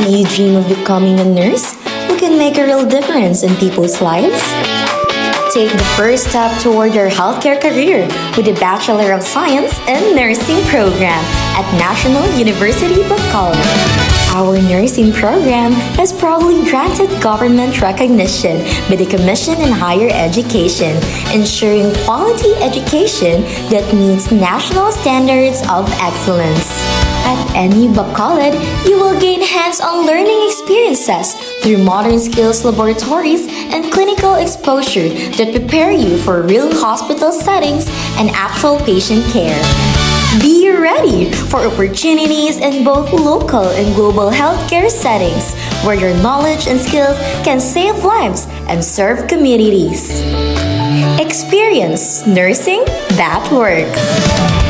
Do you dream of becoming a nurse who can make a real difference in people's lives? Take the first step toward your healthcare career with the Bachelor of Science in Nursing program at National University Bacolod. Our nursing program is proudly granted government recognition by the Commission on Higher Education, ensuring quality education that meets national standards of excellence. At NU Bacolod, you will gain hands-on learning experiences through modern skills laboratories and clinical exposure that prepare you for real hospital settings and actual patient care. Be ready for opportunities in both local and global healthcare settings, where your knowledge and skills can save lives and serve communities. Experience nursing that works.